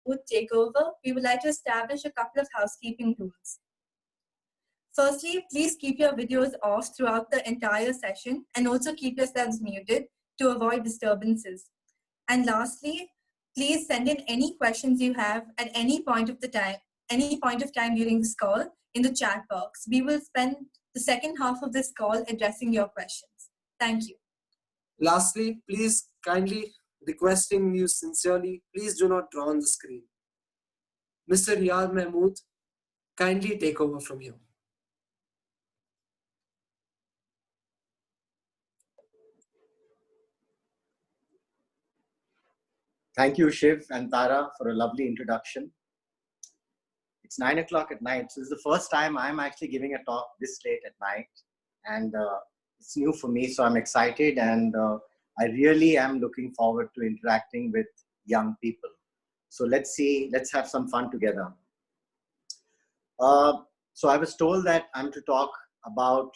Would take over, we would like to establish a couple of housekeeping rules. Firstly, please keep your videos off throughout the entire session and also keep yourselves muted to avoid disturbances. And lastly, please send in any questions you have at any point of time during this call in the chat box. We will spend the second half of this call addressing your questions. Thank you. Lastly, please kindly requesting you sincerely, please do not draw on the screen. Mr. Riyad Mahmood, kindly take over from here. Thank you, Shiv and Tara, for a lovely introduction. It's 9 o'clock at night, so this is the first time I'm actually giving a talk this late at night, and it's new for me, so I'm excited, and I really am looking forward to interacting with young people. So let's have some fun together. So I was told that I'm to talk about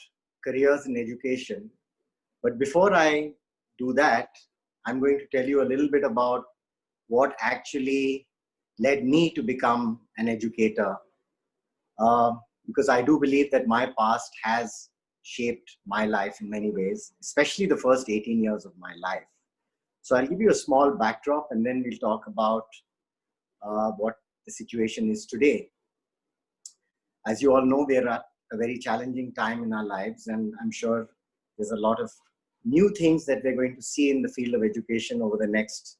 careers in education, but before I do that, I'm going to tell you a little bit about what actually led me to become an educator, because I do believe that my past has shaped my life in many ways, especially the first 18 years of my life. So I'll give you a small backdrop and then we'll talk about what the situation is today. As you all know, we're at a very challenging time in our lives, and I'm sure there's a lot of new things that we're going to see in the field of education over the next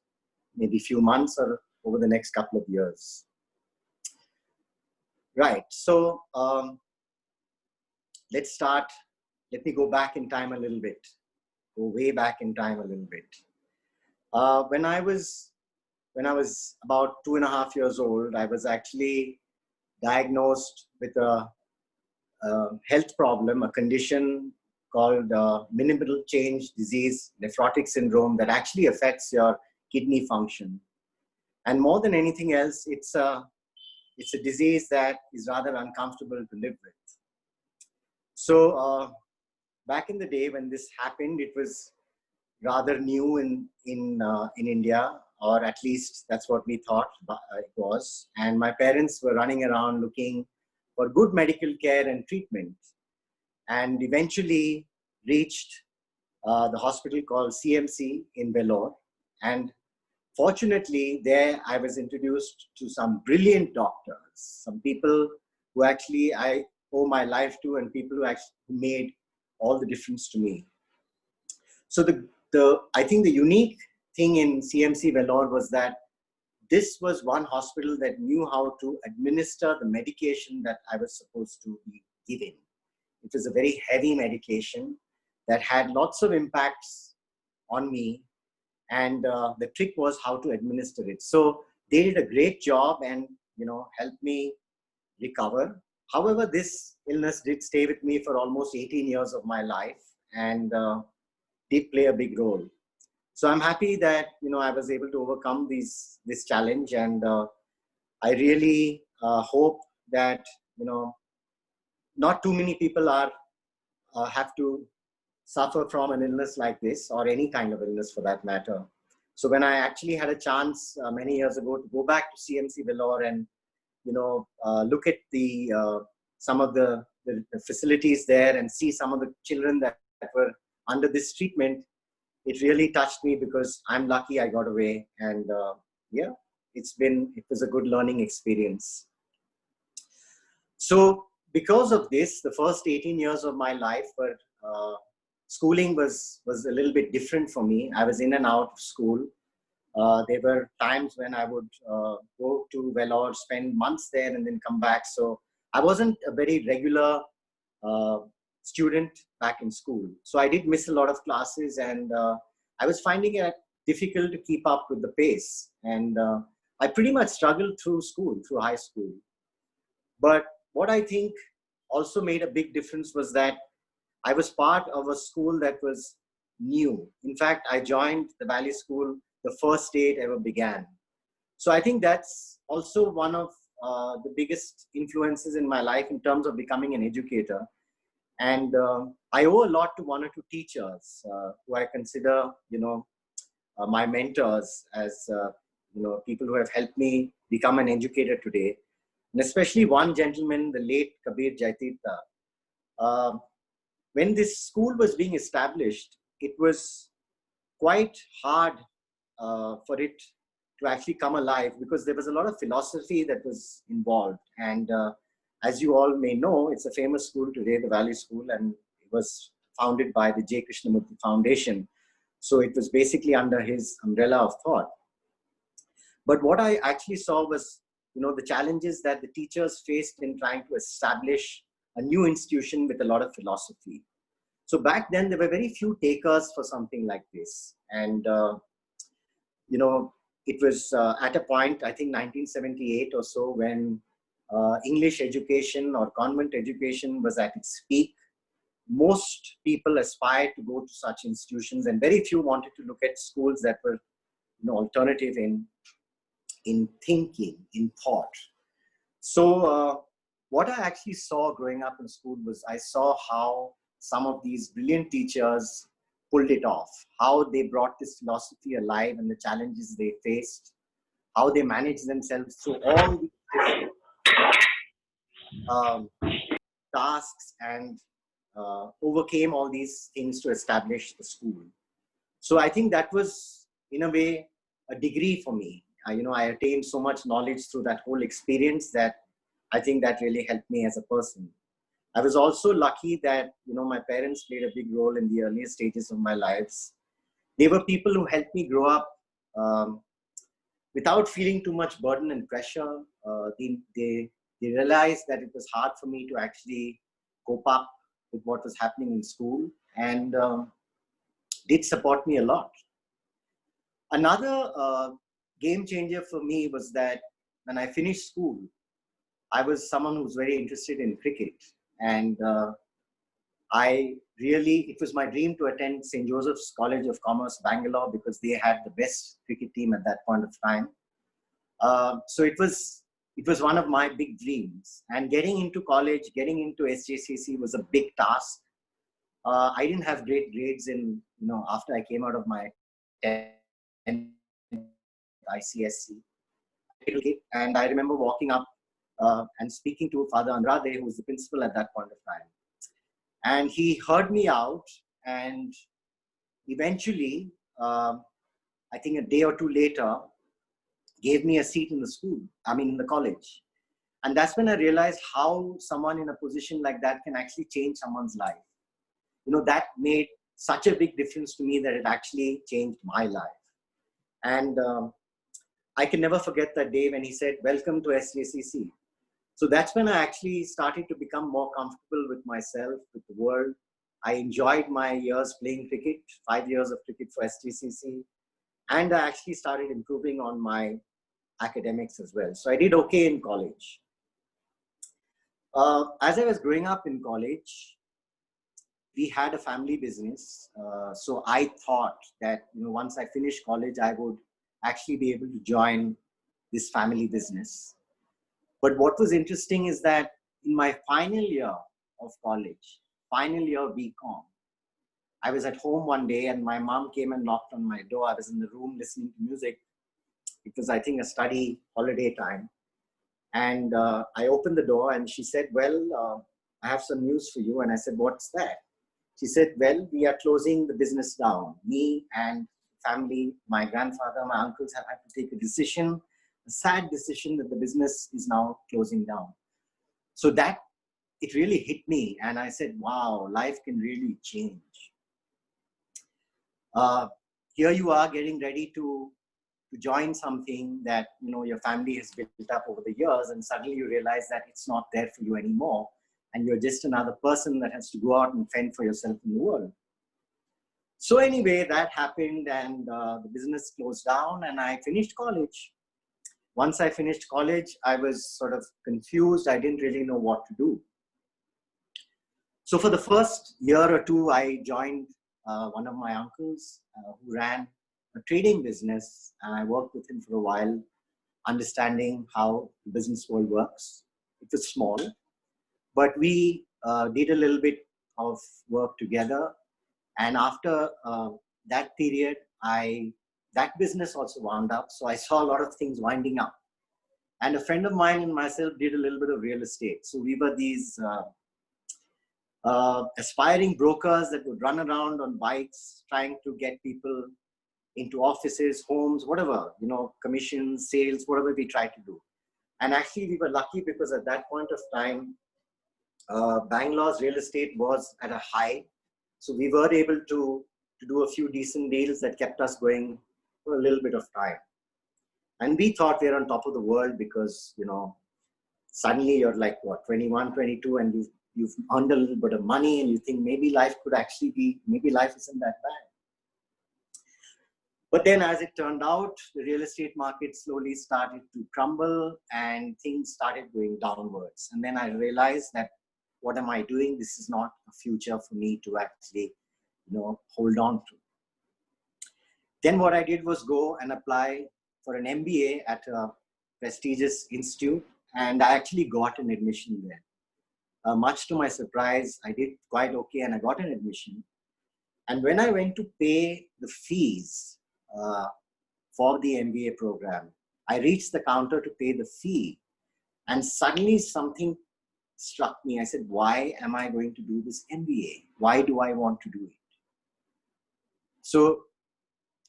maybe few months or over the next couple of years. Right, so let's start. Let me go back in time a little bit, go way back in time a little bit. When I was about 2.5 years old, I was actually diagnosed with a health problem, a condition called minimal change disease, nephrotic syndrome, that actually affects your kidney function. And more than anything else, it's a disease that is rather uncomfortable to live with. So back in the day when this happened, it was rather new in India, or at least that's what we thought it was. And my parents were running around looking for good medical care and treatment, and eventually reached the hospital called CMC in Vellore. And fortunately, there I was introduced to some brilliant doctors, some people who actually I owe my life to, and people who actually made all the difference to me. So I think the unique thing in CMC Vellore was that this was one hospital that knew how to administer the medication that I was supposed to be giving. It was a very heavy medication that had lots of impacts on me, and the trick was how to administer it. So they did a great job and helped me recover. However, this illness did stay with me for almost 18 years of my life, and did play a big role. So I'm happy that I was able to overcome this challenge, and I really hope that not too many people have to suffer from an illness like this, or any kind of illness for that matter. So when I actually had a chance many years ago to go back to CMC Vellore and look at some of the facilities there and see some of the children that were under this treatment, it really touched me, because I'm lucky I got away, and yeah, it was a good learning experience. So because of this, the first 18 years of my life were schooling was a little bit different for me. I was in and out of school. There were times when I would go to Vellore, spend months there, and then come back. So I wasn't a very regular student back in school. So I did miss a lot of classes, and I was finding it difficult to keep up with the pace. And I pretty much struggled through high school. But what I think also made a big difference was that I was part of a school that was new. In fact, I joined the Valley School the first day it ever began. So I think that's also one of the biggest influences in my life in terms of becoming an educator. And I owe a lot to one or two teachers who I consider, my mentors, as people who have helped me become an educator today, and especially one gentleman, the late Kabir Jaitirtha. When this school was being established, it was quite hard for it to actually come alive, because there was a lot of philosophy that was involved. And as you all may know, it's a famous school today, the Valley School, and it was founded by the J. Krishnamurti Foundation. So it was basically under his umbrella of thought. But what I actually saw was, the challenges that the teachers faced in trying to establish a new institution with a lot of philosophy. So back then, there were very few takers for something like this. And, it was at a point, I think 1978 or so, when English education or convent education was at its peak. Most people aspired to go to such institutions, and very few wanted to look at schools that were alternative in thinking, in thought. So what I actually saw growing up in school was, I saw how some of these brilliant teachers pulled it off, how they brought this philosophy alive and the challenges they faced, how they managed themselves through all these tasks and overcame all these things to establish the school. So I think that was, in a way, a degree for me. I attained so much knowledge through that whole experience that I think that really helped me as a person. I was also lucky that, my parents played a big role in the earlier stages of my lives. They were people who helped me grow up without feeling too much burden and pressure. They realized that it was hard for me to actually cope up with what was happening in school, and did support me a lot. Another game changer for me was that when I finished school, I was someone who was very interested in cricket. And it was my dream to attend St. Joseph's College of Commerce, Bangalore, because they had the best cricket team at that point of time. So it was one of my big dreams. And getting into college, getting into SJCC was a big task. I didn't have great grades after I came out of my 10th ICSE. And I remember walking up and speaking to Father Andrade, who was the principal at that point of time. And he heard me out, and eventually, I think a day or two later, gave me a seat in the college. And that's when I realized how someone in a position like that can actually change someone's life. That made such a big difference to me that it actually changed my life. And I can never forget that day when he said, "Welcome to SJCC." So that's when I actually started to become more comfortable with myself, with the world. I enjoyed my years playing cricket, 5 years of cricket for SJCC. And I actually started improving on my academics as well. So I did okay in college. As I was growing up in college, we had a family business. So I thought that once I finished college, I would actually be able to join this family business. But what was interesting is that in my final year of college, final year BCom, I was at home one day and my mom came and knocked on my door. I was in the room listening to music. It was, I think, a study holiday time. And I opened the door and she said, "Well, I have some news for you." And I said, "What's that?" She said, "Well, we are closing the business down. Me and family, my grandfather, my uncles have had to take a decision, a sad decision, that the business is now closing down." So that, it really hit me. And I said, wow, life can really change. Here you are getting ready to join something that your family has built up over the years, and suddenly you realize that it's not there for you anymore. And you're just another person that has to go out and fend for yourself in the world. So anyway, that happened, and the business closed down and I finished college. Once I finished college, I was sort of confused. I didn't really know what to do. So for the first year or two, I joined one of my uncles who ran a trading business, and I worked with him for a while, understanding how the business world works. It was small, but we did a little bit of work together. And after that period, I that business also wound up. So I saw a lot of things winding up. And a friend of mine and myself did a little bit of real estate. So we were these aspiring brokers that would run around on bikes trying to get people into offices, homes, whatever, you know, commissions, sales, whatever we tried to do. And actually we were lucky because at that point of time, Bangalore's real estate was at a high. So we were able to do a few decent deals that kept us going for a little bit of time. And we thought we were on top of the world because, you know, suddenly you're like, what, 21, 22, and you've earned a little bit of money and you think maybe life could actually be, maybe life isn't that bad. But then as it turned out, the real estate market slowly started to crumble and things started going downwards. And then I realized that, what am I doing? This is not a future for me to actually, you know, hold on to. Then what I did was go and apply for an MBA at a prestigious institute, and I actually got an admission there. Much to my surprise, I did quite okay and I got an admission. And when I went to pay the fees for the MBA program, I reached the counter to pay the fee, and suddenly something struck me. I said, why am I going to do this MBA? Why do I want to do it? So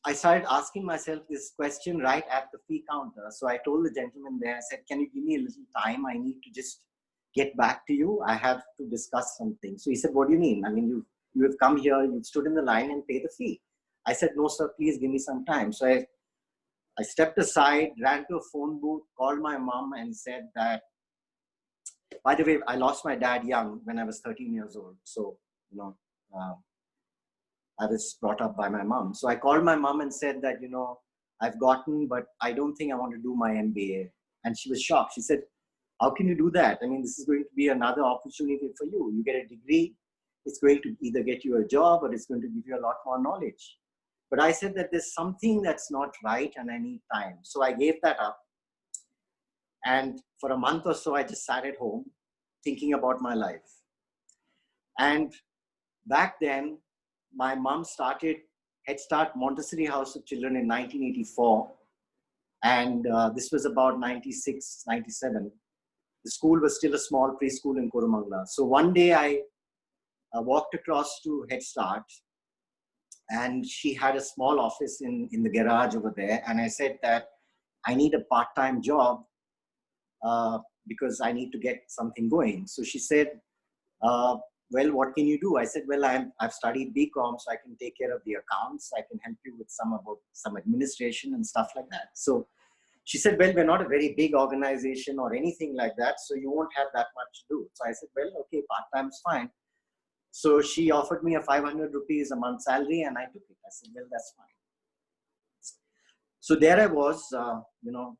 I started asking myself this question right at the fee counter. So I told the gentleman there, I said, can you give me a little time? I need to just get back to you. I have to discuss something. So he said, what do you mean? I mean, you have come here, you've stood in the line and paid the fee. I said, no, sir, please give me some time. So I stepped aside, ran to a phone booth, called my mom and said that, by the way, I lost my dad young when I was 13 years old. So, you know, I was brought up by my mom. So I called my mom and said that, you know, I've gotten, but I don't think I want to do my MBA. And she was shocked. She said, how can you do that? I mean, this is going to be another opportunity for you. You get a degree. It's going to either get you a job or it's going to give you a lot more knowledge. But I said that there's something that's not right and I need time. So I gave that up. And for a month or so, I just sat at home thinking about my life. And back then, my mom started Head Start Montessori House of Children in 1984. And this was about 96, 97. The school was still a small preschool in Koramangala. So one day I walked across to Head Start, and she had a small office in the garage over there. And I said that I need a part-time job because I need to get something going. So she said, well, what can you do? I said, well, I've studied BCom, so I can take care of the accounts. I can help you with some administration and stuff like that. So she said, well, we're not a very big organization or anything like that, so you won't have that much to do. So I said, well, okay, part-time's fine. So she offered me a 500 rupees a month salary and I took it. I said, well, that's fine. So there I was, you know,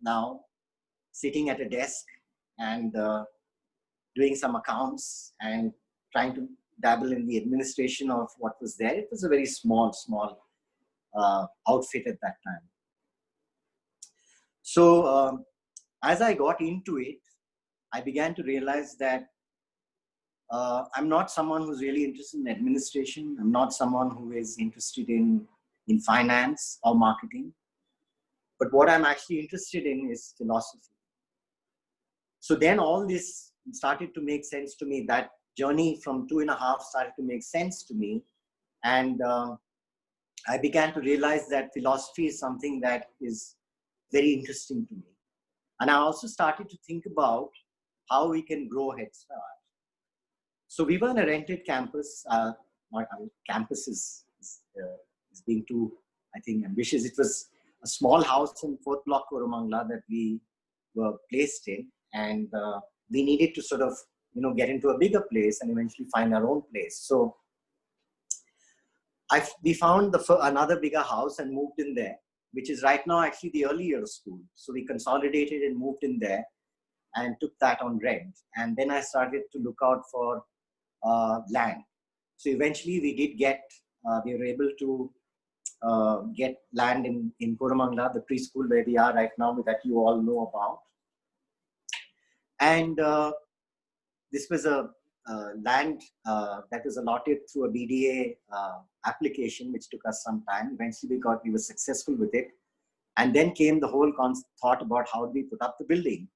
now sitting at a desk and doing some accounts and trying to dabble in the administration of what was there. It was a very small outfit at that time. So as I got into it, I began to realize that I'm not someone who's really interested in administration. I'm not someone who is interested in finance or marketing. But what I'm actually interested in is philosophy. So then all this started to make sense to me. That journey from 2.5 started to make sense to me. And I began to realize that philosophy is something that is very interesting to me. And I also started to think about how we can grow Head Start. So we were in a rented campus. Campus is being too, I think, ambitious. It was a small house in 4th Block, Koramangala, that we were placed in. And we needed to sort of, you know, get into a bigger place and eventually find our own place. So we found another bigger house and moved in there, which is right now actually the early years school. So we consolidated and moved in there and took that on rent. And then I started to look out for land. So eventually we were able to get land in Koramangala, the preschool where we are right now, that you all know about. And this was a land that was allotted through a BDA application, which took us some time. Eventually, we were successful with it. And then came the whole thought about how do we put up the building.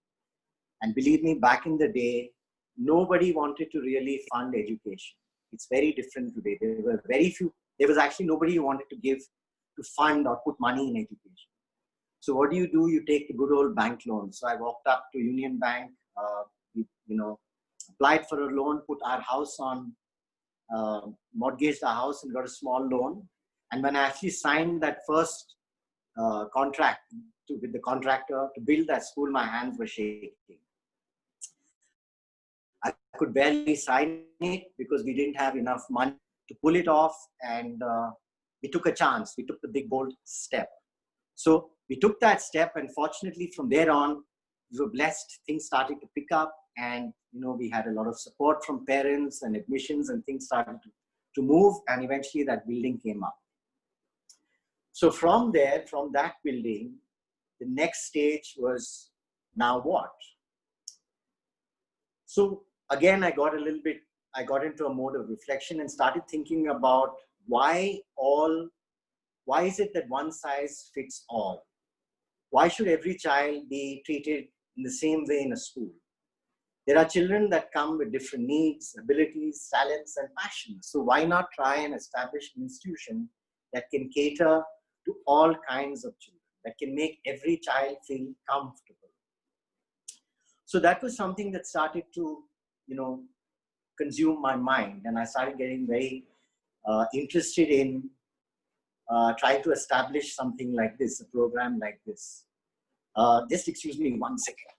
And believe me, back in the day, nobody wanted to really fund education. It's very different today. There were very few, there was actually nobody who wanted to fund or put money in education. So what do? You take the good old bank loan. So I walked up to Union Bank, applied for a loan, put our house on, mortgaged our house and got a small loan. And when I actually signed that first contract with the contractor to build that school, my hands were shaking. I could barely sign it because we didn't have enough money to pull it off, and we took a chance. We took the big bold step. So we took that step, and fortunately from there on, we were blessed. Things started to pick up, and we had a lot of support from parents and admissions, and things started to move, and eventually that building came up. So from there, from that building, the next stage was now what? So again, I got into a mode of reflection and started thinking about why is it that one size fits all? Why should every child be treated in the same way in a school? There are children that come with different needs, abilities, talents, and passions. So why not try and establish an institution that can cater to all kinds of children, that can make every child feel comfortable? So that was something that started to, consume my mind, and I started getting very interested in trying to establish something like this, a program like this. Just excuse me 1 second.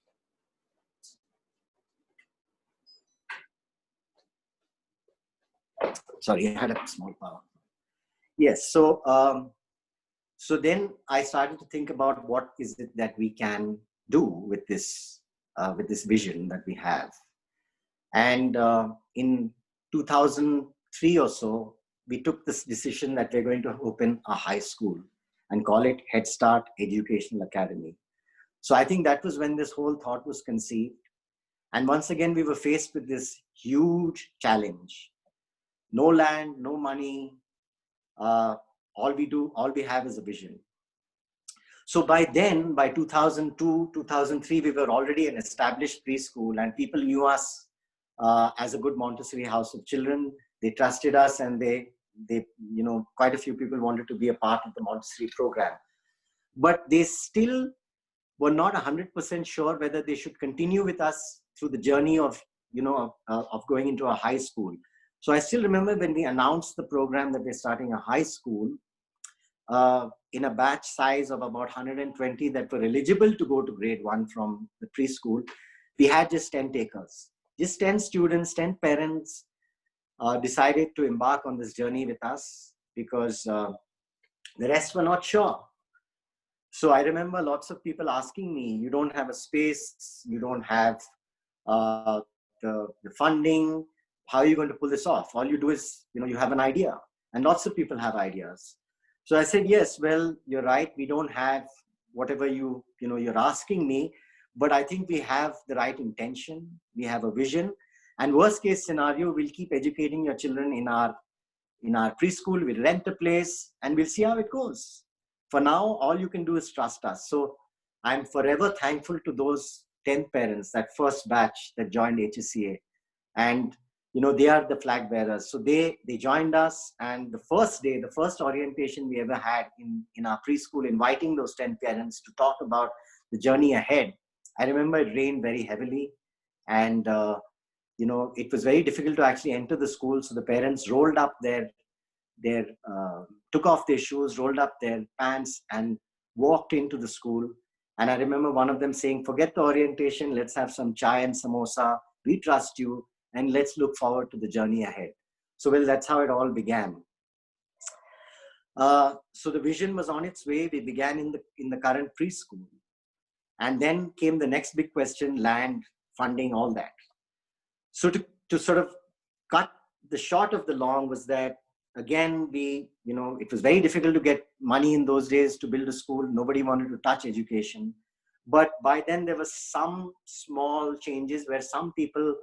Sorry, I had a small power. Yes, so then I started to think about what is it that we can do with this vision that we have. And in 2003 or so, we took this decision that we're going to open a high school and call it Head Start Educational Academy. So I think that was when this whole thought was conceived. And once again, we were faced with this huge challenge. No land, no money. All we have is a vision. So by then, by 2002, 2003, we were already an established preschool, and people knew us as a good Montessori house of children. They trusted us, and they quite a few people wanted to be a part of the Montessori program. But they still were not 100% sure whether they should continue with us through the journey of going into a high school. So I still remember when we announced the program that we're starting a high school, in a batch size of about 120 that were eligible to go to grade 1 from the preschool, we had just 10 takers. Just 10 students, 10 parents decided to embark on this journey with us because the rest were not sure. So I remember lots of people asking me, you don't have a space, you don't have the funding, how are you going to pull this off? All you do is, you have an idea, and lots of people have ideas. So I said, yes, well, you're right. We don't have whatever you're asking me, but I think we have the right intention. We have a vision, and worst case scenario, we'll keep educating your children in our preschool. We'll rent a place and we'll see how it goes. For now, all you can do is trust us. So I'm forever thankful to those 10 parents, that first batch that joined HSCA. And they are the flag bearers. So they joined us, and the first day, the first orientation we ever had in our preschool, inviting those 10 parents to talk about the journey ahead. I remember it rained very heavily, and it was very difficult to actually enter the school. So the parents rolled up took off their shoes, rolled up their pants, and walked into the school. And I remember one of them saying, forget the orientation, let's have some chai and samosa. We trust you, and let's look forward to the journey ahead. So, well, that's how it all began. So the vision was on its way. We began in the current preschool. And then came the next big question, land, funding, all that. So to sort of cut the short of the long was that, again, it was very difficult to get money in those days to build a school. Nobody wanted to touch education. But by then there was some small changes where some people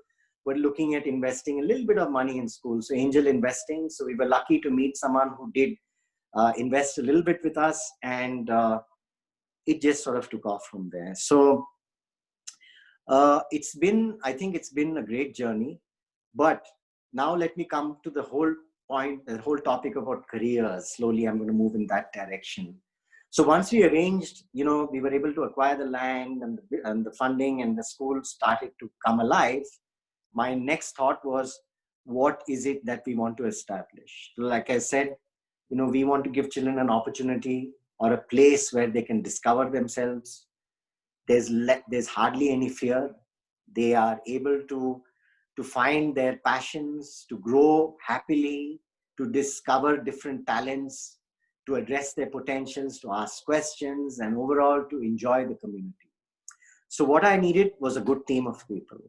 were looking at investing a little bit of money in school. So angel investing. So we were lucky to meet someone who did invest a little bit with us, and it just sort of took off from there. So I think it's been a great journey. But now let me come to the whole point, the whole topic about careers. Slowly, I'm going to move in that direction. So once we arranged, we were able to acquire the land and the funding, and the school started to come alive. My next thought was, what is it that we want to establish? Like I said, we want to give children an opportunity or a place where they can discover themselves. There's hardly any fear. They are able to find their passions, to grow happily, to discover different talents, to address their potentials, to ask questions, and overall to enjoy the community. So what I needed was a good team of people.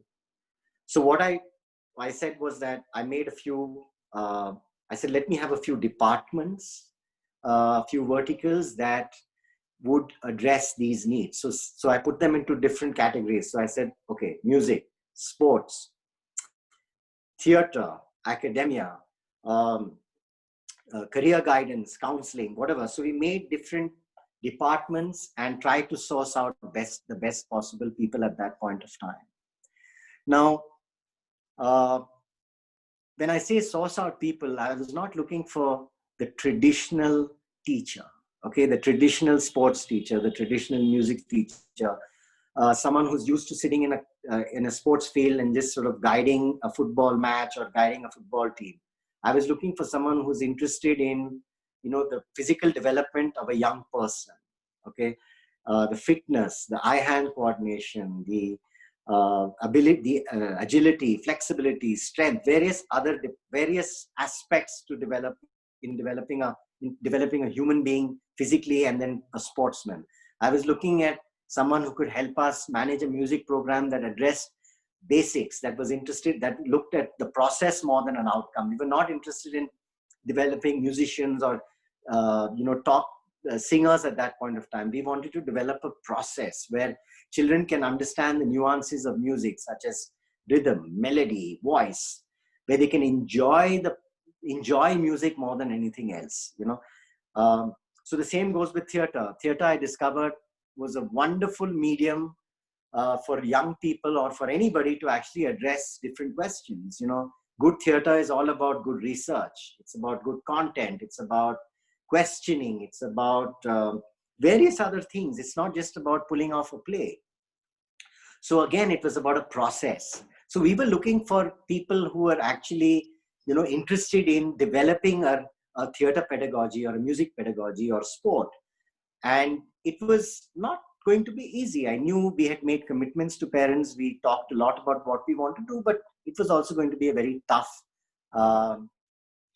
So what I said was that I made a few, I said, let me have a few departments, a few verticals that would address these needs. So I put them into different categories. So I said, okay, music, sports, theater, academia, career guidance, counseling, whatever. So we made different departments and tried to source out the best possible people at that point of time. Now, when I say source out people, I was not looking for the traditional teacher, okay, the traditional sports teacher, the traditional music teacher, someone who's used to sitting in a sports field and just sort of guiding a football match or guiding a football team. I was looking for someone who's interested in, the physical development of a young person, okay, the fitness, the eye-hand coordination, the ability, agility, flexibility, strength, various aspects to develop in developing a human being physically, and then a sportsman. I was looking at someone who could help us manage a music program that addressed basics, that looked at the process more than an outcome. We were not interested in developing musicians or top singers at that point of time. We wanted to develop a process where children can understand the nuances of music, such as rhythm, melody, voice, where they can enjoy music more than anything else. So the same goes with theater. Theater, I discovered, was a wonderful medium for young people or for anybody to actually address different questions. Good theater is all about good research. It's about good content. It's about questioning. It's about various other things. It's not just about pulling off a play. So again, it was about a process. So we were looking for people who were actually, interested in developing a theater pedagogy or a music pedagogy or sport. And it was not going to be easy. I knew we had made commitments to parents. We talked a lot about what we want to do, but it was also going to be a very tough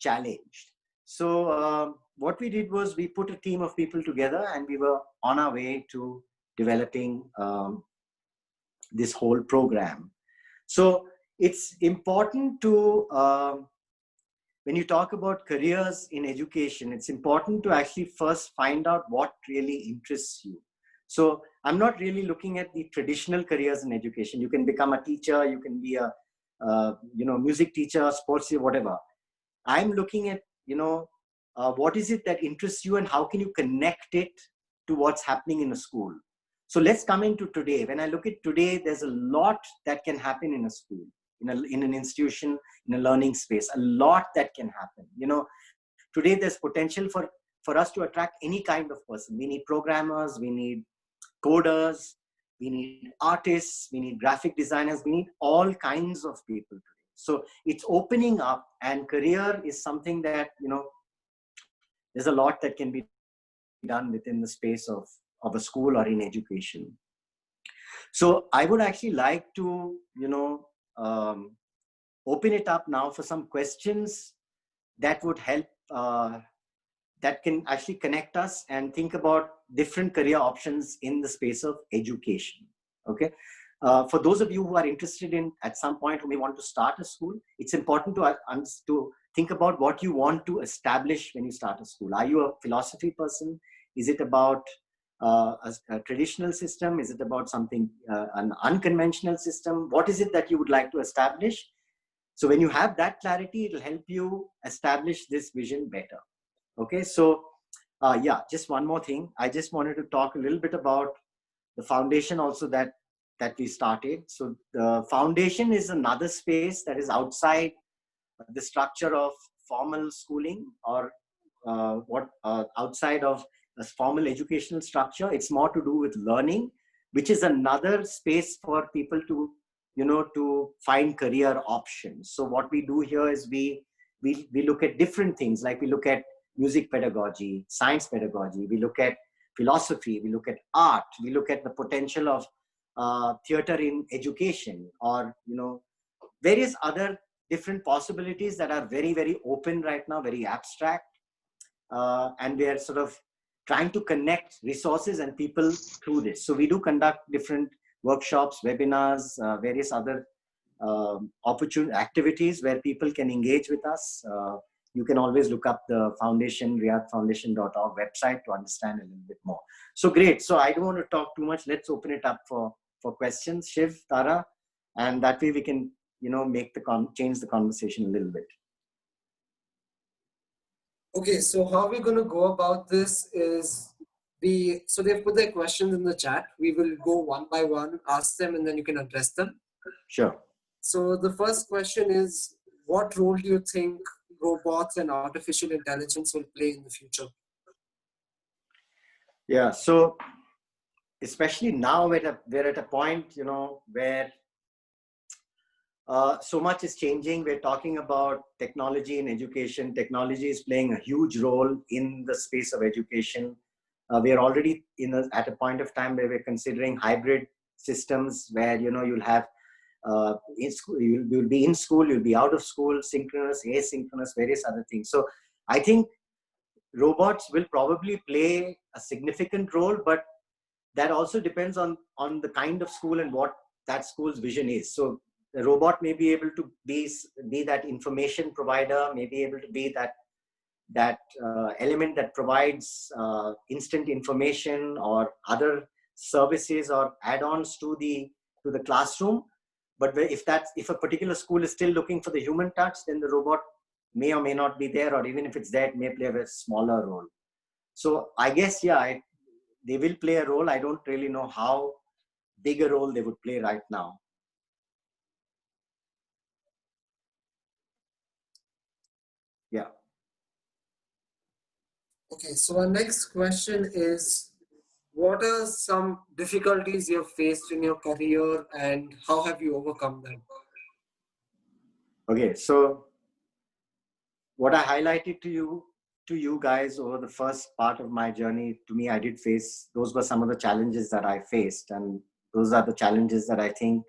challenge. So what we did was we put a team of people together, and we were on our way to developing this whole program. So it's important to, when you talk about careers in education, it's important to actually first find out what really interests you. So I'm not really looking at the traditional careers in education. You can become a teacher, you can be a music teacher, sports teacher, whatever. I'm looking at, what is it that interests you and how can you connect it to what's happening in a school. So let's come into today. When I look at today, there's a lot that can happen in a school, in an institution, in a learning space, a lot that can happen. Today there's potential for us to attract any kind of person. We need programmers, we need coders, we need artists, we need graphic designers, we need all kinds of people today. So it's opening up, and career is something that, there's a lot that can be done within the space of a school or in education. So I would actually like to, open it up now for some questions that would help, that can actually connect us and think about different career options in the space of education. Okay. For those of you who are interested in, at some point, who may want to start a school, it's important to think about what you want to establish when you start a school. Are you a philosophy person? Is it about a traditional system? Is it about something, an unconventional system? What is it that you would like to establish? So when you have that clarity, it'll help you establish this vision better. Okay, so yeah, just one more thing. I just wanted to talk a little bit about the foundation also that we started. So the foundation is another space that is outside the structure of formal schooling, or outside of a formal educational structure. It's more to do with learning, which is another space for people to, to find career options. So what we do here is we look at different things, like we look at music pedagogy, science pedagogy, we look at philosophy, we look at art, we look at the potential of theater in education, or various other different possibilities that are very, very open right now, very abstract, and we are sort of trying to connect resources and people through this. So we do conduct different workshops, webinars, various other opportunity activities where people can engage with us. You can always look up the foundation, riyadfoundation.org website to understand a little bit more. So great. So I don't want to talk too much. Let's open it up for questions, Shiv, Tara, and that way we can, change the conversation a little bit. Okay, so how we're going to go about this is so they've put their questions in the chat. We will go one by one, ask them, and then you can address them. Sure. So the first question is, what role do you think robots and artificial intelligence will play in the future? Yeah, so especially now we're at a point, where so much is changing. We're talking about technology in education. Technology is playing a huge role in the space of education. We are already at a point of time where we're considering hybrid systems, where you'll have in school, you'll be in school, you'll be out of school, synchronous, asynchronous, various other things. So I think robots will probably play a significant role, but that also depends on the kind of school and what that school's vision is. So the robot may be able to be that information provider, may be able to be that element that provides instant information or other services or add-ons to the classroom. But if a particular school is still looking for the human touch, then the robot may or may not be there, or even if it's there, it may play a very smaller role. So I guess, yeah, they will play a role. I don't really know how big a role they would play right now. Yeah. Okay, so our next question is, what are some difficulties you have faced in your career and how have you overcome them? Okay, so what I highlighted to you guys over the first part of my journey, to me, I did face, those were some of the challenges that I faced. And those are the challenges that I think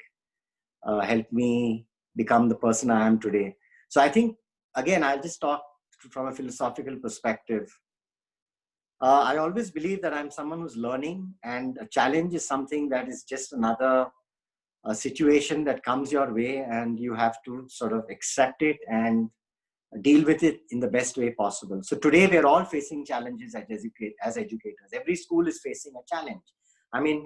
helped me become the person I am today. So I think, again, I'll just talk from a philosophical perspective. I always believe that I'm someone who's learning, and a challenge is something that is just another situation that comes your way, and you have to sort of accept it and deal with it in the best way possible. So today we're all facing challenges as educators. Every school is facing a challenge. I mean,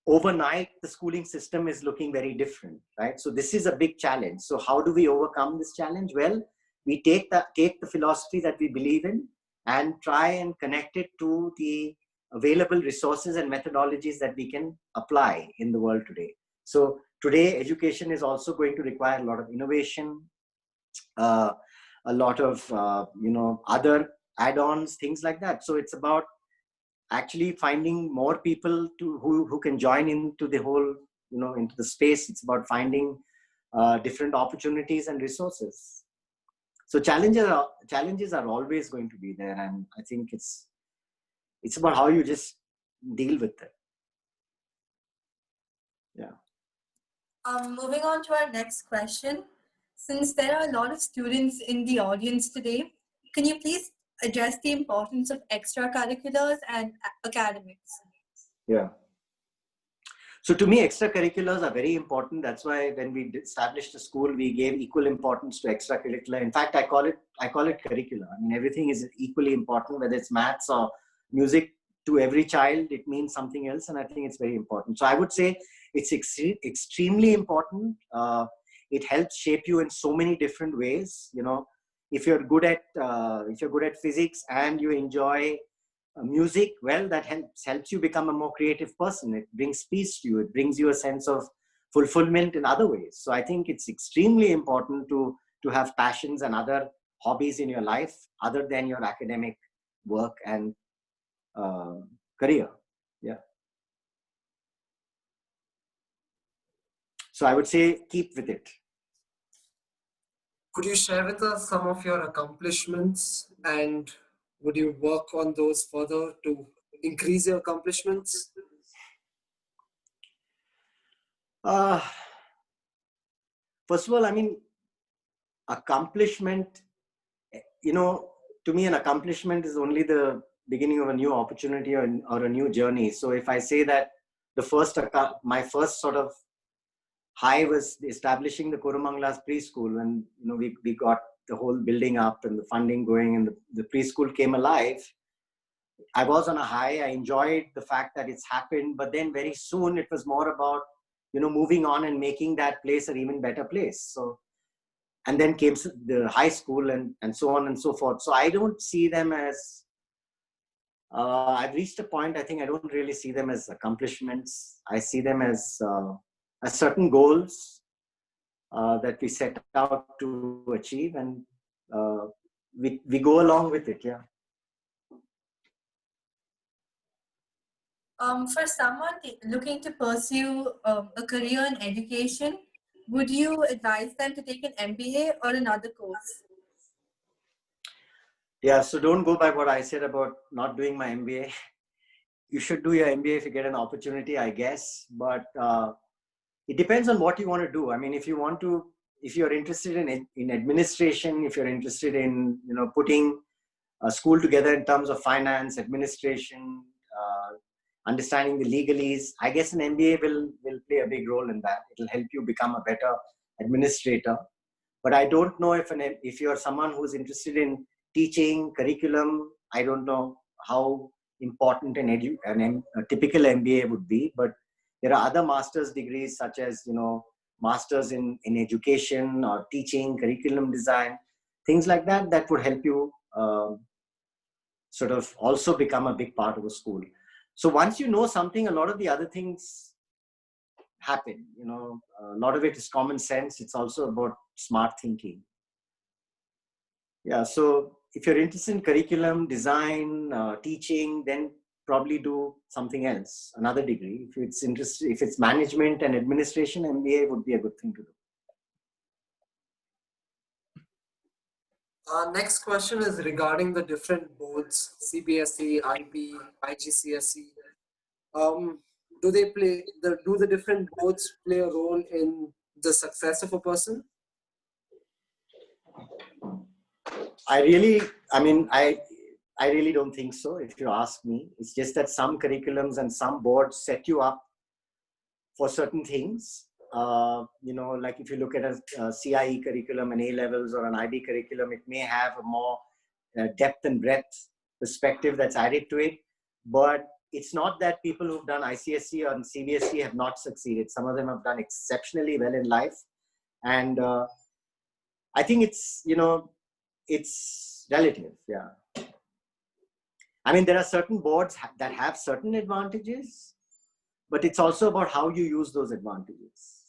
overnight, the schooling system is looking very different, right? So this is a big challenge. So how do we overcome this challenge? Well, we take the philosophy that we believe in and try and connect it to the available resources and methodologies that we can apply in the world today. So today, education is also going to require a lot of innovation, a lot of other add-ons, things like that. So it's about actually finding more people who can join into the whole, into the space. It's about finding different opportunities and resources. So challenges are always going to be there, and I think it's about how you just deal with it. Yeah. Moving on to our next question. Since there are a lot of students in the audience today, can you please address the importance of extracurriculars and academics? Yeah. So to me, extracurriculars are very important. That's why when we established the school, we gave equal importance to extracurricular. In fact, I call it curricular. I mean, everything is equally important, whether it's maths or music. To every child, it means something else, and I think it's very important. So I would say it's extremely important. it helps shape you in so many different ways. You know, if you're good at physics and you enjoy music, well, that helps you become a more creative person. It brings peace to you. It brings you a sense of fulfillment in other ways. So I think it's extremely important to have passions and other hobbies in your life other than your academic work and career. Yeah. So I would say keep with it. Could you share with us some of your accomplishments, and would you work on those further to increase your accomplishments? First of all, I mean, accomplishment, you know, to me, an accomplishment is only the beginning of a new opportunity or a new journey. So if I say that my first sort of high was establishing the Koromanglas preschool, when we got the whole building up and the funding going and the preschool came alive. I was on a high. I enjoyed the fact that it's happened, but then very soon it was more about moving on and making that place an even better place. So, and then came the high school and so on and so forth. So I don't see them as I've reached a point. I think I don't really see them as accomplishments. I see them as certain goals that we set out to achieve, and we go along with it. Yeah. For someone looking to pursue a career in education, would you advise them to take an MBA or another course? Yeah, so don't go by what I said about not doing my MBA. You should do your MBA if you get an opportunity, I guess. But it depends on what you want to do. I mean, if you're interested in administration, if you're interested in putting a school together in terms of finance, administration, understanding the legalese, I guess an MBA will play a big role in that. It'll help you become a better administrator. But I don't know if you're someone who's interested in teaching, curriculum, I don't know how important a typical MBA would be. But there are other master's degrees such as, masters in education or teaching, curriculum design, things like that, that would help you sort of also become a big part of a school. So once you know something, a lot of the other things happen. A lot of it is common sense. It's also about smart thinking. Yeah, so if you're interested in curriculum, design, teaching, then probably do something else, another degree. If it's management and administration, MBA would be a good thing to do. Our next question is regarding the different boards, CBSE, IB, IGCSE. Do the different boards play a role in the success of a person? I really don't think so, if you ask me. It's just that some curriculums and some boards set you up for certain things. Like if you look at a CIE curriculum, an A-levels or an IB curriculum, it may have a more depth and breadth perspective that's added to it. But it's not that people who've done ICSE or CBSE have not succeeded. Some of them have done exceptionally well in life. And I think it's relative. Yeah. I mean, there are certain boards that have certain advantages, but it's also about how you use those advantages.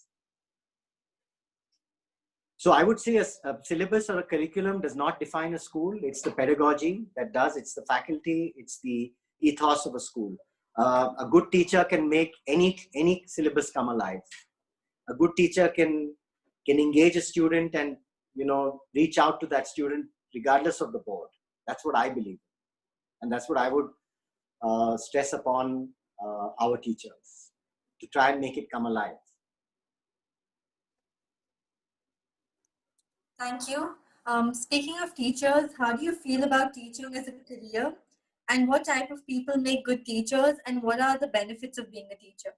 So I would say a syllabus or a curriculum does not define a school. It's the pedagogy that does. It's the faculty. It's the ethos of a school. A good teacher can make any syllabus come alive. A good teacher can engage a student and reach out to that student regardless of the board. That's what I believe, and that's what I would stress upon our teachers, to try and make it come alive. Thank you. Speaking of teachers, how do you feel about teaching as a career? And what type of people make good teachers? And what are the benefits of being a teacher?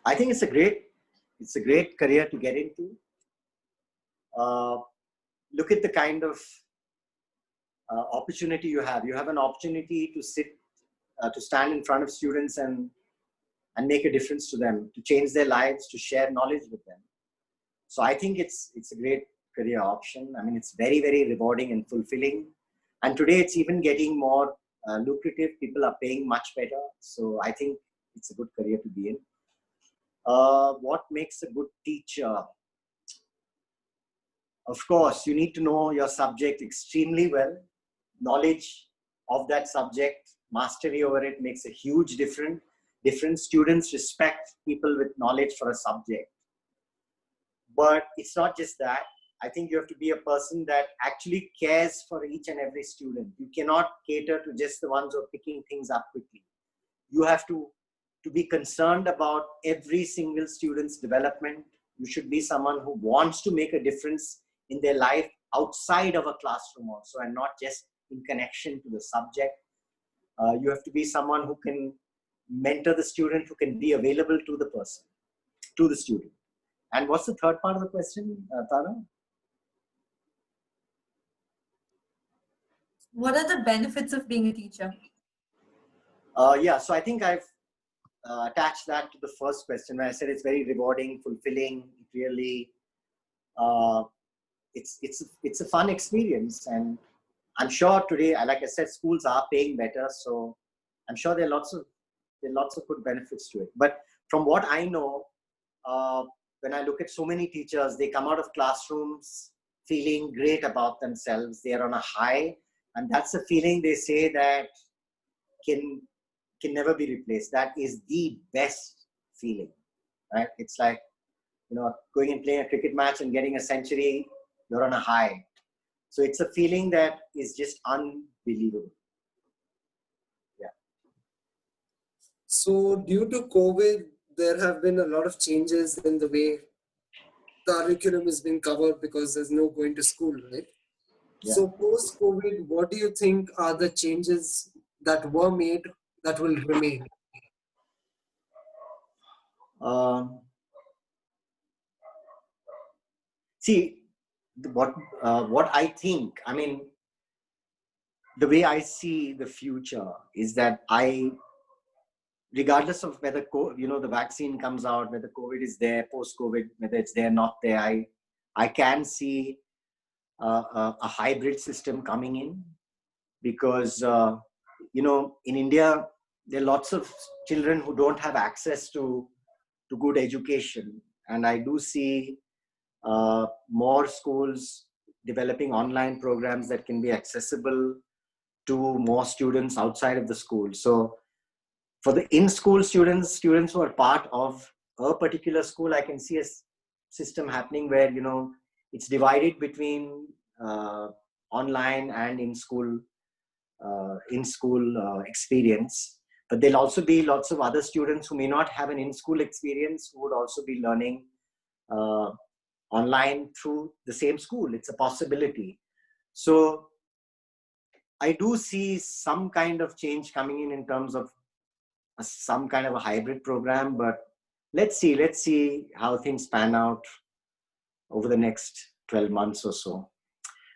I think it's a great career to get into. Look at the kind of opportunity you have. You have an opportunity to stand in front of students and and make a difference to them, to change their lives, to share knowledge with them. So I think it's a great career option. I mean, it's very, very rewarding and fulfilling. And today it's even getting more lucrative. People are paying much better. So I think it's a good career to be in. What makes a good teacher? Of course, you need to know your subject extremely well. Knowledge of that subject, mastery over it makes a huge difference. Students respect people with knowledge for a subject. But it's not just that. I think you have to be a person that actually cares for each and every student. You cannot cater to just the ones who are picking things up quickly. You have to be concerned about every single student's development. You should be someone who wants to make a difference in their life outside of a classroom also, and not just in connection to the subject. You have to be someone who can mentor the student, who can be available to the person, to the student. And what's the third part of the question, Tara? What are the benefits of being a teacher? Yeah, so I think I've attached that to the first question where I said it's very rewarding, fulfilling. It really, it's a fun experience, and I'm sure today, like I said, schools are paying better, so I'm sure there are lots of good benefits to it. But from what I know, when I look at so many teachers, they come out of classrooms feeling great about themselves. They are on a high, and that's a feeling they say that can never be replaced. That is the best feeling, right? It's like, going and playing a cricket match and getting a century. You're on a high. So it's a feeling that is just unbelievable. Yeah. So due to COVID, there have been a lot of changes in the way curriculum is being covered because there's no going to school, right? Yeah. So post-COVID, what do you think are the changes that were made that will remain? See, what I think, I mean, the way I see the future is that regardless of whether the vaccine comes out, whether COVID is there, post-COVID, whether it's there, not there, I can see a hybrid system coming in, because in India there are lots of children who don't have access to good education, and I do see more schools developing online programs that can be accessible to more students outside of the school. So for the in-school students who are part of a particular school, I can see a system happening where, it's divided between online and in-school experience. But there'll also be lots of other students who may not have an in-school experience, who would also be learning online through the same school. It's a possibility. So I do see some kind of change coming in terms of some kind of a hybrid program, but let's see how things pan out over the next 12 months or so.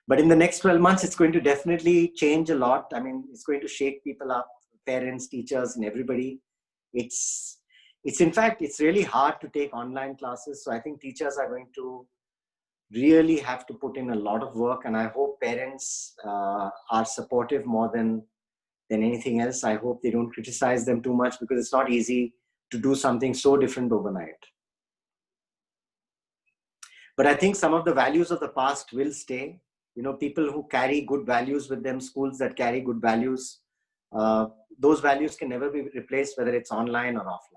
But in the next 12 months, it's going to definitely change a lot. I mean, it's going to shake people up, parents, teachers, and everybody. It's in fact, it's really hard to take online classes. So I think teachers are going to really have to put in a lot of work, and I hope parents are supportive more than anything else. I hope they don't criticize them too much, because it's not easy to do something so different overnight. But I think some of the values of the past will stay. People who carry good values with them, schools that carry good values, those values can never be replaced, whether it's online or offline.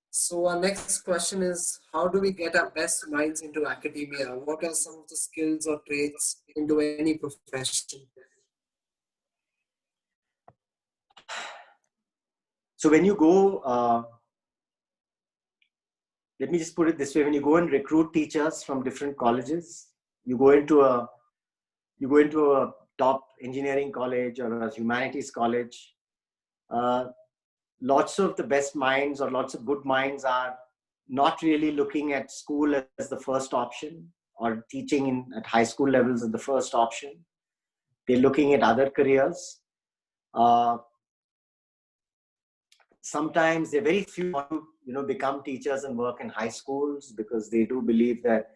So our next question is, how do we get our best minds into academia? What are some of the skills or traits into any profession? So when you go, let me just put it this way: when you go and recruit teachers from different colleges, you go into a top engineering college or a humanities college, lots of the best minds or lots of good minds are not really looking at school as the first option, or teaching at high school levels as the first option. They're looking at other careers. sometimes there are very few want to, become teachers and work in high schools because they do believe that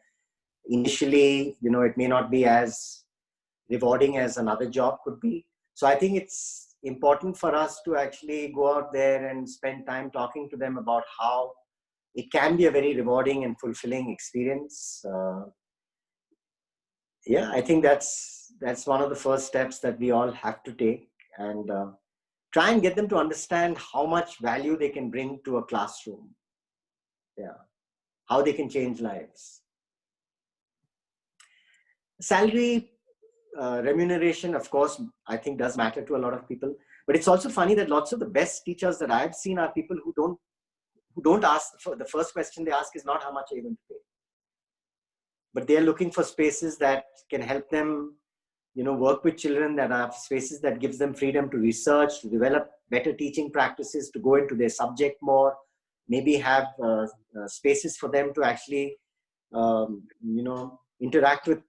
initially, it may not be as rewarding as another job could be. So I think it's important for us to actually go out there and spend time talking to them about how it can be a very rewarding and fulfilling experience. I think that's one of the first steps that we all have to take, and try and get them to understand how much value they can bring to a classroom. How they can change lives. Salary, remuneration, of course, I think does matter to a lot of people. But it's also funny that lots of the best teachers that I've seen are people who don't ask. The first question they ask is not how much are you going to pay, but they're looking for spaces that can help them, work with children, that are spaces that gives them freedom to research, to develop better teaching practices, to go into their subject more, maybe have spaces for them to actually, interact with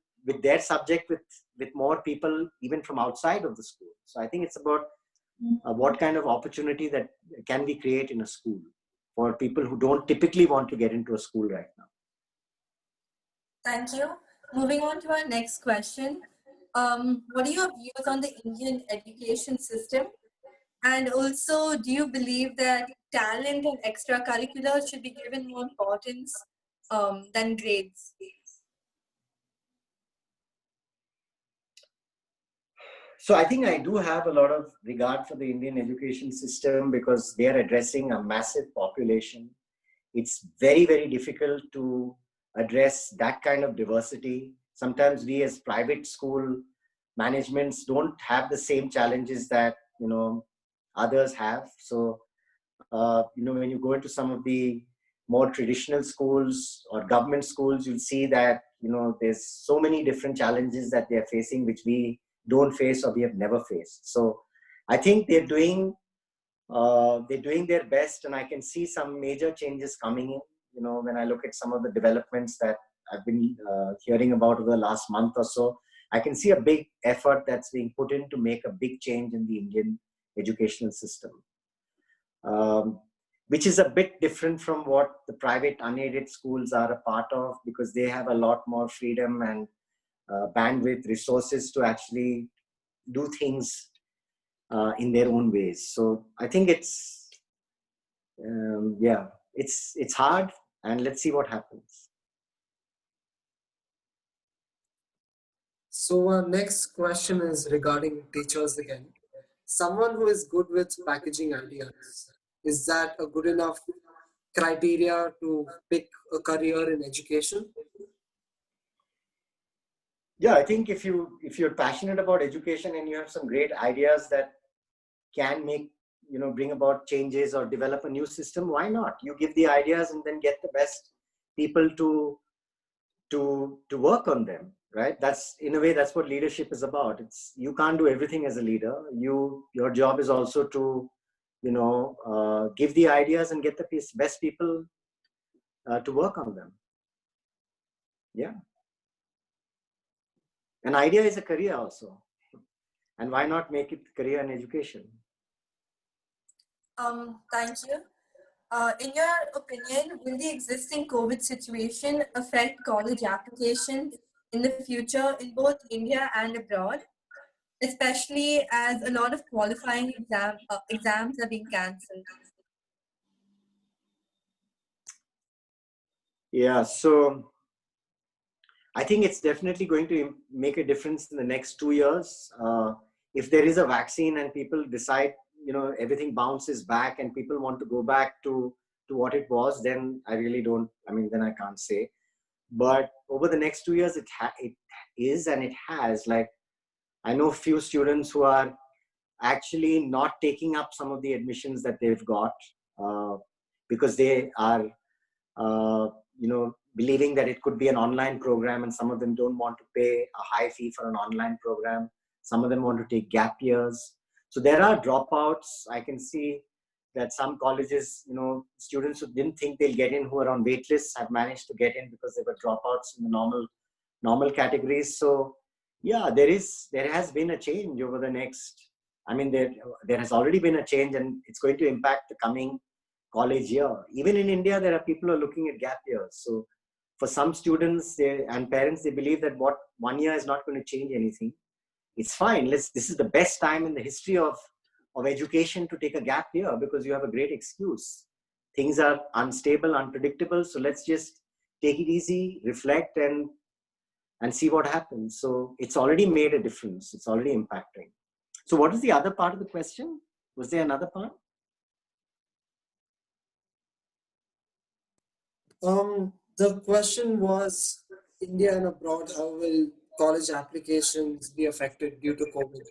their subject with more people, even from outside of the school. So I think it's about what kind of opportunity that can we create in a school for people who don't typically want to get into a school right now. Thank you. Moving on to our next question. What are your views on the Indian education system? And also, do you believe that talent and extracurriculars should be given more importance than grades? So I think I do have a lot of regard for the Indian education system because they are addressing a massive population. It's very, very difficult to address that kind of diversity. Sometimes we as private school managements don't have the same challenges that, others have. So, when you go into some of the more traditional schools or government schools, you'll see that, there's so many different challenges that they're facing, which we don't face or we have never faced. So I think they're doing their best, and I can see some major changes coming in. When I look at some of the developments that I've been hearing about over the last month or so, I can see a big effort that's being put in to make a big change in the Indian educational system, which is a bit different from what the private unaided schools are a part of, because they have a lot more freedom and bandwidth, resources to actually do things in their own ways. So I think it's hard, and let's see what happens. So our next question is regarding teachers again. Someone who is good with packaging ideas, is that a good enough criteria to pick a career in education? Yeah, I think if you're passionate about education and you have some great ideas that can bring about changes or develop a new system, why not? You give the ideas and then get the best people to work on them, right? That's, in a way, that's what leadership is about. You can't do everything as a leader. Your job is also to give the ideas and get the best people to work on them. Yeah. An idea is a career also. And why not make it a career in education? Thank you. In your opinion, will the existing COVID situation affect college applications in the future in both India and abroad, especially as a lot of qualifying exams are being cancelled? Yeah, so I think it's definitely going to make a difference in the next 2 years. If there is a vaccine and people decide, everything bounces back and people want to go back to what it was, then I really don't, then I can't say. But over the next 2 years, it is, and it has, like, I know few students who are actually not taking up some of the admissions that they've got because they are, believing that it could be an online program, and some of them don't want to pay a high fee for an online program. Some of them want to take gap years. So there are dropouts. I can see that some colleges, students who didn't think they'll get in, who are on wait lists, have managed to get in because they were dropouts in the normal categories. So yeah, there has been a change over the next I mean, there has already been a change, and it's going to impact the coming college year. Even in India, there are people who are looking at gap years. So for some students and parents, they believe that what 1 year is not going to change anything. It's fine. This is the best time in the history of education to take a gap year, because you have a great excuse. Things are unstable, unpredictable. So let's just take it easy, reflect, and see what happens. So it's already made a difference. It's already impacting. So what is the other part of the question? Was there another part? The question was, India and abroad, how will college applications be affected due to COVID?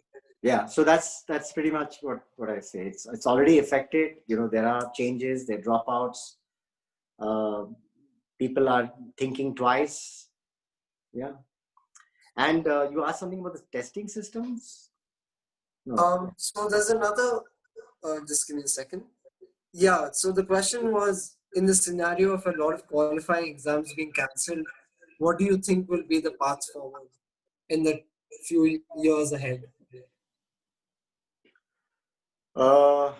Yeah, so that's pretty much what I say. It's already affected. You know, there are changes, there are dropouts. People are thinking twice. Yeah. And you asked something about the testing systems? No. So there's another, just give me a second. Yeah, so the question was, in the scenario of a lot of qualifying exams being cancelled, what do you think will be the path forward in the few years ahead? So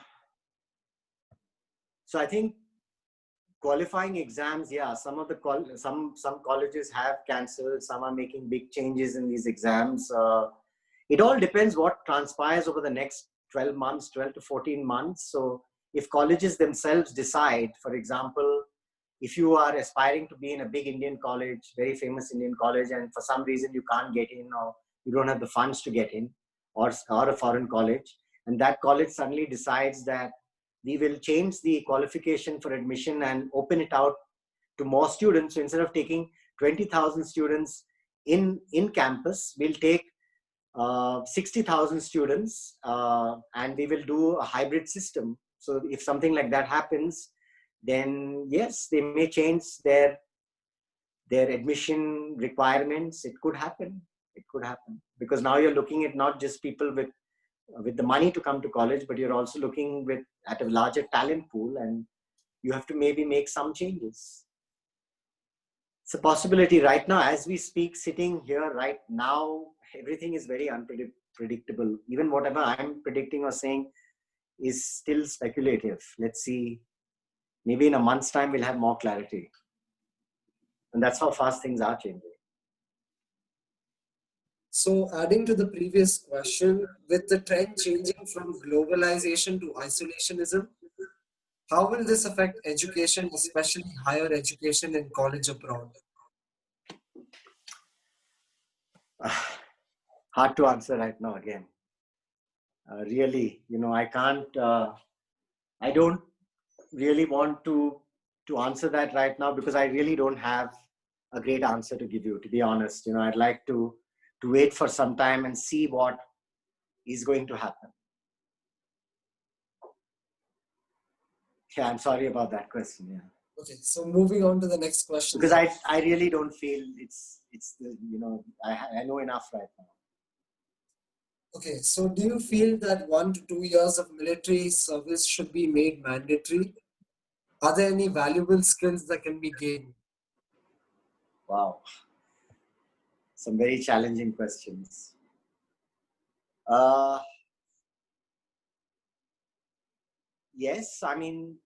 I think qualifying exams, yeah, some of the some colleges have cancelled, some are making big changes in these exams. It all depends what transpires over the next 12 months, 12 to 14 months. So if colleges themselves decide, for example, if you are aspiring to be in a big Indian college, very famous Indian college, and for some reason you can't get in, or you don't have the funds to get in, or a foreign college, and that college suddenly decides that we will change the qualification for admission and open it out to more students. So instead of taking 20,000 students in campus, we'll take 60,000 students, and we will do a hybrid system. So if something like that happens, then yes, they may change their admission requirements. It could happen. It could happen, because now you're looking at not just people with the money to come to college, but you're also looking at a larger talent pool, and you have to maybe make some changes. It's a possibility. Right now, as we speak, sitting here right now, everything is very unpredictable. Even whatever I'm predicting or saying is still speculative. Let's see. Maybe in a month's time, we'll have more clarity. And that's how fast things are changing. So adding to the previous question, with the trend changing from globalization to isolationism, how will this affect education, especially higher education in college abroad? Hard to answer right now again. Really, I can't, I don't really want to answer that right now, because I really don't have a great answer to give you, to be honest. I'd like to wait for some time and see what is going to happen. Yeah, I'm sorry about that question. Yeah. Okay, so moving on to the next question. Because I really don't feel it's the, I know enough right now. Okay, so do you feel that 1 to 2 years of military service should be made mandatory? Are there any valuable skills that can be gained? Wow. Some very challenging questions. Yes, I mean,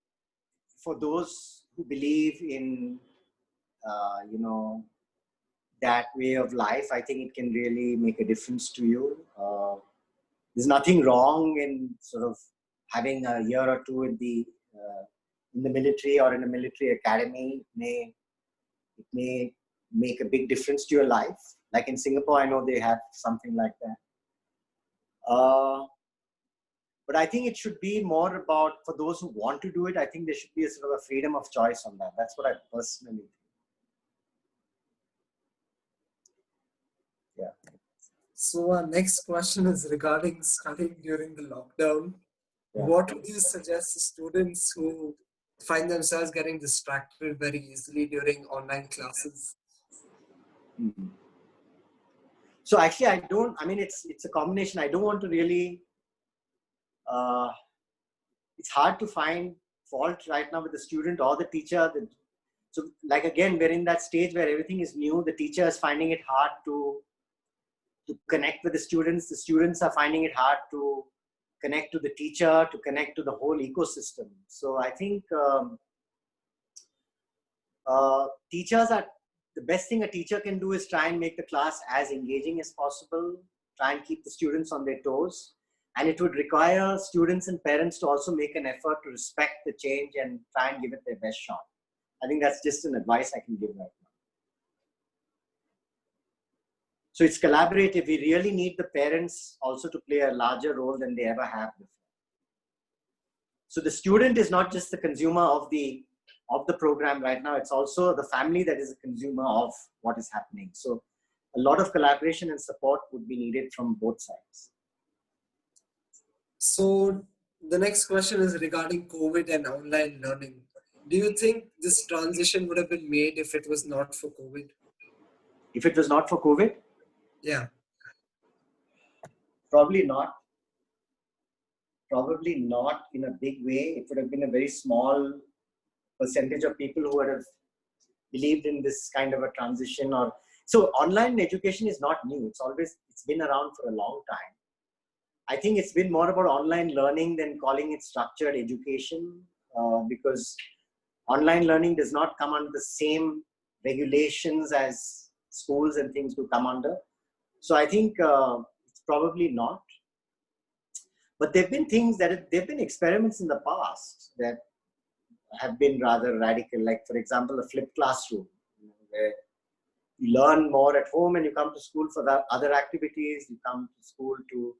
for those who believe in, that way of life, I think it can really make a difference to you. There's nothing wrong in sort of having a year or two in the military or in a military academy. It may make a big difference to your life. Like in Singapore, I know they have something like that. But I think it should be more about, for those who want to do it, I think there should be a sort of a freedom of choice on that. That's what I personally think. Yeah. So our next question is regarding studying during the lockdown. Yeah. What would you suggest to students who find themselves getting distracted very easily during online classes? Mm-hmm. So actually, it's a combination. I don't want to really, it's hard to find fault right now with the student or the teacher. So like, again, we're in that stage where everything is new. The teacher is finding it hard to connect with the students. The students are finding it hard to connect to the teacher, to connect to the whole ecosystem. So I think teachers are, the best thing a teacher can do is try and make the class as engaging as possible, try and keep the students on their toes. And it would require students and parents to also make an effort to respect the change and try and give it their best shot. I think that's just an advice I can give right now. So it's collaborative. We really need the parents also to play a larger role than they ever have before. So the student is not just the consumer of the program right now, it's also the family that is a consumer of what is happening. So a lot of collaboration and support would be needed from both sides. So the next question is regarding COVID and online learning. Do you think this transition would have been made if it was not for COVID? If it was not for COVID? Yeah. Probably not. Probably not in a big way. It would have been a very small percentage of people who would have believed in this kind of a transition. Or so online education is not new. It's been around for a long time. I think it's been more about online learning than calling it structured education, because online learning does not come under the same regulations as schools and things do come under. So I think it's probably not. But there have been things there have been experiments in the past that have been rather radical. Like, for example, a flipped classroom, where you learn more at home and you come to school for the other activities. You come to school to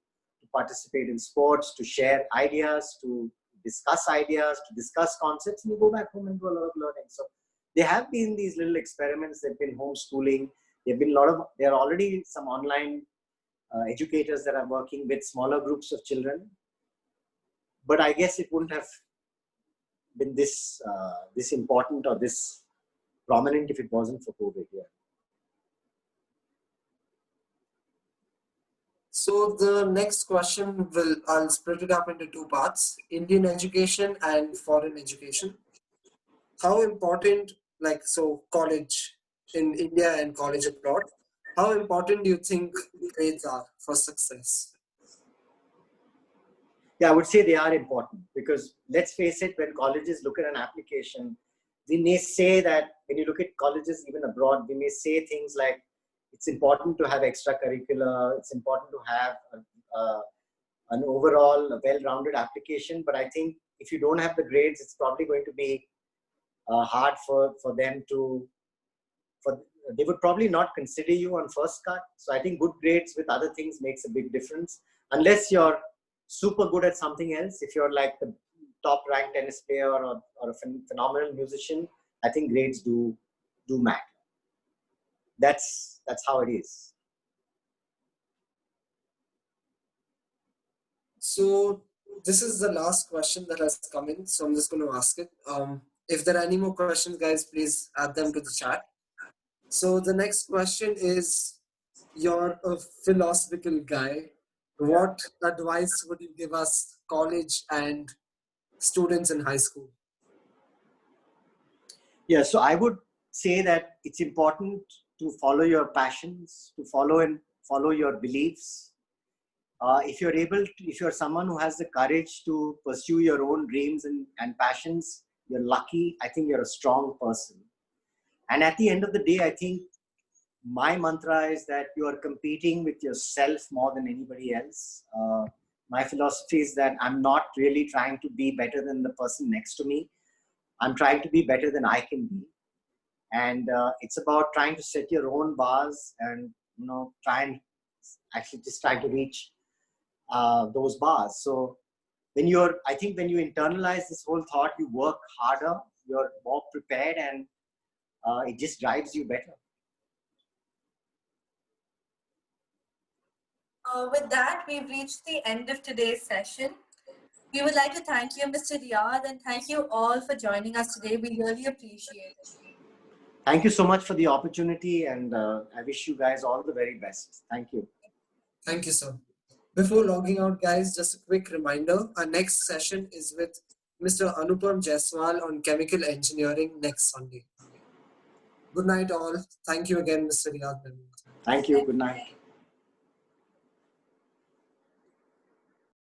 participate in sports, to share ideas, to discuss ideas, to discuss concepts, and you go back home and do a lot of learning. So there have been these little experiments. There have been homeschooling. There are already some online educators that are working with smaller groups of children. But I guess it wouldn't have been this important or this prominent if it wasn't for COVID. Yeah. So the next question I'll split it up into two parts: Indian education and foreign education. How important, college in India and college abroad, how important do you think grades are for success? Yeah, I would say they are important, because let's face it, when colleges look at an application, we may say that when you look at colleges even abroad, we may say things like, it's important to have extracurricular, it's important to have an overall well-rounded application. But I think if you don't have the grades, it's probably going to be hard for them to, they would probably not consider you on first cut. So I think good grades with other things makes a big difference. Unless you're super good at something else, if you're like the top ranked tennis player or a phenomenal musician, I think grades do matter. That's how it is. So this is the last question that has come in, so I'm just going to ask it. If there are any more questions, guys, please add them to the chat. So the next question is, you're a philosophical guy. What advice would you give us, college and students in high school? Yeah, so I would say that it's important to follow your passions, to follow your beliefs. If you're someone who has the courage to pursue your own dreams and passions, you're lucky. I think you're a strong person. And at the end of the day, I think my mantra is that you are competing with yourself more than anybody else. My philosophy is that I'm not really trying to be better than the person next to me. I'm trying to be better than I can be. And it's about trying to set your own bars and, try to reach those bars. So when you internalize this whole thought, you work harder, you're more prepared, and it just drives you better. With that, we've reached the end of today's session. We would like to thank you, Mr. Riyad, and thank you all for joining us today. We really appreciate it. Thank you so much for the opportunity, and I wish you guys all the very best. Thank you. Thank you, sir. Before logging out, guys, just a quick reminder. Our next session is with Mr. Anupam Jaiswal on chemical engineering next Sunday. Good night, all. Thank you again, Mr. Riyad. Thank you. Good night.